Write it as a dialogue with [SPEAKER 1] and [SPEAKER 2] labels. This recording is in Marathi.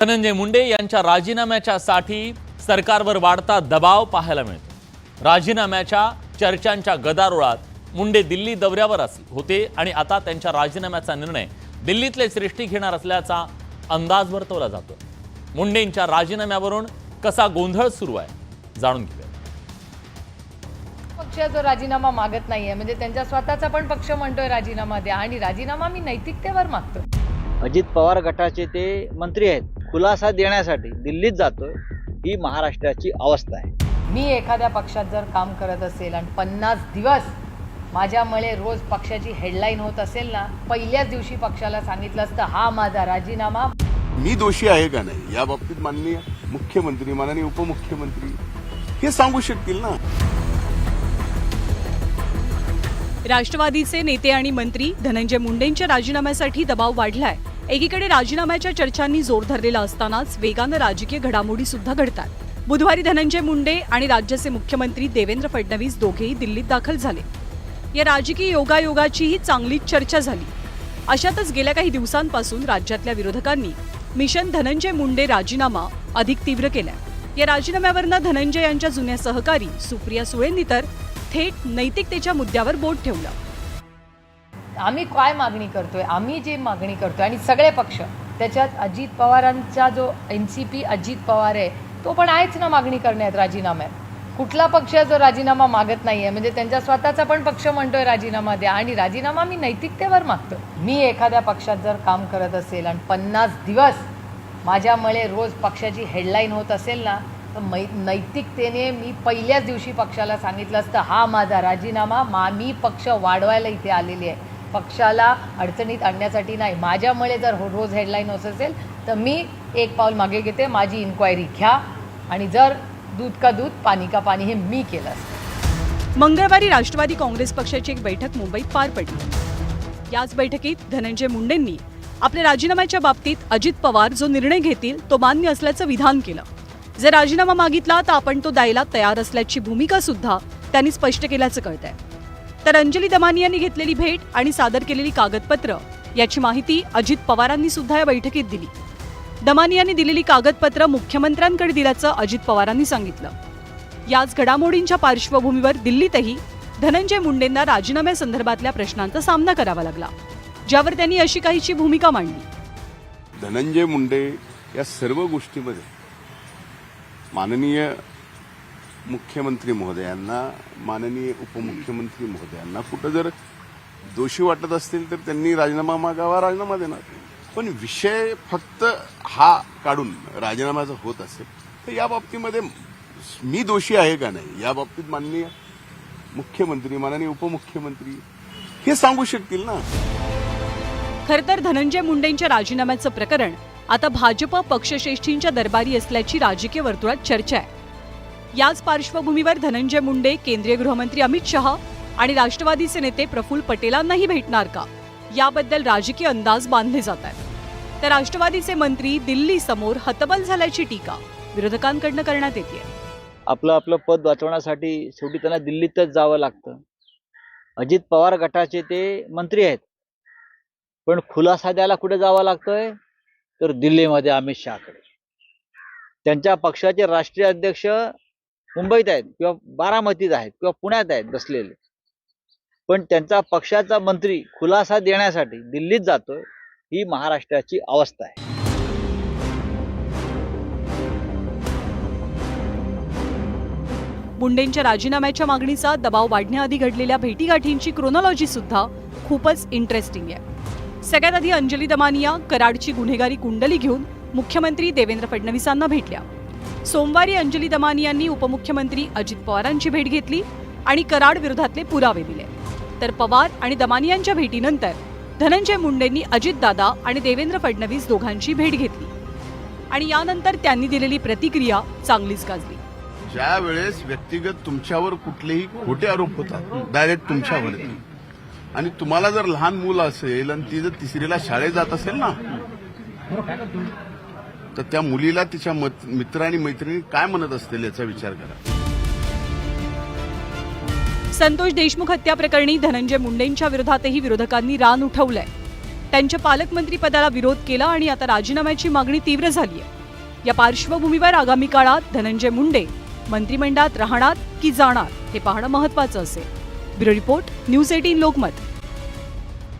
[SPEAKER 1] धनंजय मुंडे यांच्या राजीनाम्याच्यासाठी सरकारवर वाढता दबाव पाहायला मिळतो। राजीनाम्याच्या चर्चांच्या गदारोळात मुंडे दिल्ली दौऱ्यावर होते आणि आता त्यांच्या राजीनाम्याचा निर्णय दिल्लीतले श्रेष्ठी घेणार असल्याचा अंदाज वर्तवला जातो। मुंडेंच्या राजीनाम्यावरून कसा गोंधळ सुरू आहे जाणून घेऊया।
[SPEAKER 2] पक्ष जो राजीनामा मागत नाहीये म्हणजे त्यांचा स्वतःचा पण पक्ष म्हणतोय राजीनामा द्या आणि राजीनामा मी नैतिकतेवर मागतो।
[SPEAKER 3] अजित पवार गटाचे ते मंत्री आहेत, खुलासा देण्यासाठी दिल्लीत जातोय, ही महाराष्ट्राची अवस्था आहे।
[SPEAKER 2] मी एखाद्या पक्षात जर काम करत असेल आणि 50 दिवस माझ्यामुळे रोज पक्षाची हेडलाईन होत असेल ना, पहिल्याच दिवशी पक्षाला सांगितलं असतं हा माझा राजीनामा।
[SPEAKER 4] मी दोषी आहे का नाही या बाबतीत माननीय मुख्यमंत्री, माननीय उपमुख्यमंत्री हे सांगू शकतील ना।
[SPEAKER 5] राष्ट्रवादीचे नेते आणि मंत्री धनंजय मुंडेंच्या राजीनाम्यासाठी दबाव वाढलाय। एकीकडे राजीनाम्याच्या चर्चांनी जोर धरलेला असतानाच वेगानं राजकीय घडामोडी सुद्धा घडतात। बुधवारी धनंजय मुंडे आणि राज्याचे मुख्यमंत्री देवेंद्र फडणवीस दोघेही दिल्लीत दाखल झाले। या राजकीय योगायोगाचीही चांगलीच चर्चा झाली। अशातच गेल्या काही दिवसांपासून राज्यातल्या विरोधकांनी मिशन धनंजय मुंडे राजीनामा अधिक तीव्र केलाय। या राजीनाम्यावरनं धनंजय यांच्या जुन्या सहकारी सुप्रिया सुळेंनी तर थेट नैतिकतेच्या मुद्द्यावर बोट ठेवलं।
[SPEAKER 2] आम्ही काय मागणी करतोय, आम्ही जे मागणी करतोय आणि सगळे पक्ष त्याच्यात अजित पवारांचा जो एनसीपी अजित पवार आहे तो पण आहेच ना मागणी करण्यात राजीनाम्यात। कुठला पक्ष जो राजीनामा मागत नाहीये म्हणजे त्यांचा स्वतःचा पण पक्ष म्हणतोय राजीनामा द्या आणि राजीनामा मी नैतिकतेवर मागतो। मी एखाद्या पक्षात जर काम करत असेल आणि 50 दिवस माझ्यामुळे रोज पक्षाची हेडलाईन होत असेल ना, तर नैतिकतेने मी पहिल्याच दिवशी पक्षाला सांगितलं असतं हा माझा राजीनामा। मी पक्ष वाढवायला इथे आलेली आहे, पक्षाला अडचणीत आणण्यासाठी नाही। माझ्यामुळे जर रोज हेडलाईन होत असेल तर मी एक पाऊल मागे घेते, माझी इन्क्वायरी घ्या आणि जर दूध का दूध पाणी का पाणी हे मी केलं असतं।
[SPEAKER 5] मंगळवारी राष्ट्रवादी काँग्रेस पक्षाची एक बैठक मुंबईत पार पडली। याच बैठकीत धनंजय मुंडेंनी आपल्या राजीनाम्याच्या बाबतीत अजित पवार जो निर्णय घेतील तो मान्य असल्याचं विधान केलं। जर राजीनामा मागितला तर आपण तो द्यायला तयार असल्याची भूमिका सुद्धा त्यांनी स्पष्ट केल्याचं कळतंय। तर अंजली दमानी यांनी घेतलेली भेट आणि सादर केलेली कागदपत्र याची माहिती अजित पवारांनी सुद्धा या बैठकीत दिली। दमानी यांनी दिलेली कागदपत्र मुख्यमंत्र्यांकडे दिल्याचं अजित पवारांनी सांगितलं। याच घडामोडींच्या पार्श्वभूमीवर दिल्लीतही धनंजय मुंडेंना राजीनाम्यासंदर्भातल्या प्रश्नांचा सामना करावा लागला, ज्यावर त्यांनी अशी काहीची भूमिका मांडली।
[SPEAKER 4] धनंजय मुंडे या सर्व गोष्टीमध्ये माननीय मुख्यमंत्री महोदयांना, माननीय उपमुख्यमंत्री महोदयांना कुठं जर दोषी वाटत असतील तर त्यांनी राजीनामा मागावा, राजीनामा देणार। पण विषय फक्त हा काढून राजीनाम्याचा होत असेल तर या बाबतीमध्ये मी दोषी आहे का नाही या बाबतीत माननीय मुख्यमंत्री, माननीय उपमुख्यमंत्री हे सांगू शकतील ना।
[SPEAKER 5] खरं तर धनंजय मुंडेंच्या राजीनाम्याचं प्रकरण आता भाजप पक्षश्रेष्ठींच्या दरबारी असल्याची राजकीय वर्तुळात चर्चा आहे। याच पार्श्वभूमीवर धनंजय मुंडे केंद्रीय गृहमंत्री अमित शहा आणि राष्ट्रवादीचे नेते प्रफुल्ल पटेलांनाही भेटणार का याबद्दल राजकीय अंदाज बांधले जात आहेत। तर राष्ट्रवादीचे मंत्री दिल्ली समोर हतबल झाल्याची टीका विरोधकांकडून करण्यात येते।
[SPEAKER 3] आपलं पद वाचवण्यासाठी शेवटी त्यांना दिल्लीतच जावं लागतं। अजित पवार गटाचे ते मंत्री आहेत, पण खुलासा द्यायला कुठे जावं लागतंय तर दिल्लीमध्ये अमित शहाकडे। त्यांच्या पक्षाचे राष्ट्रीय अध्यक्ष मुंबईत आहेत किंवा बारामतीत आहेत किंवा पुण्यात आहेत बसलेले, पण त्यांचा पक्षाचा मंत्री खुलासा देण्यासाठी दिल्लीत जातोय, ही महाराष्ट्राची अवस्था आहे।
[SPEAKER 5] मुंडेंच्या राजीनाम्याच्या मागणीचा दबाव वाढण्याआधी घडलेल्या भेटीगाठींची क्रोनॉलॉजी सुद्धा खूपच इंटरेस्टिंग आहे। सगळ्यात आधी अंजली दमानी या कराडची गुन्हेगारी कुंडली घेऊन मुख्यमंत्री देवेंद्र फडणवीसांना भेटल्या। सोमवारी अंजली दमानी यांनी उपमुख्यमंत्री अजित पवारांची भेट घेतली आणि कराड विरोधातले पुरावे दिले। तर पवार आणि दमानी यांच्या भेटीनंतर धनंजय मुंडेंनी अजितदादा आणि देवेंद्र फडणवीस दोघांची भेट घेतली आणि यानंतर त्यांनी दिलेली प्रतिक्रिया चांगलीच गाजली।
[SPEAKER 4] ज्या वेळेस व्यक्तिगत तुमच्यावर कुठलेही खोटे आरोप होतात डायरेक्ट तुमच्यावर, आणि तुम्हाला जर लहान मुलं असेल आणि ती जर तिसरीला शाळेत जात असेल ना, तर त्या मुलीला तिच्या मित्र आणि मैत्रिणी काय म्हणत असतील याचा विचार करा।
[SPEAKER 5] संतोष देशमुख हत्या प्रकरणी धनंजय मुंडेंच्या विरोधातही विरोधकांनी रान उठवलंय। त्यांच्या पालकमंत्रीपदाला विरोध केला आणि आता राजीनाम्याची मागणी तीव्र झाली आहे. या पार्श्वभूमीवर आगामी काळात धनंजय मुंडे मंत्रिमंडळात राहणार की जाणार हे पाहणं महत्त्वाचं असेल. Bureau report, news 18 Lokmat.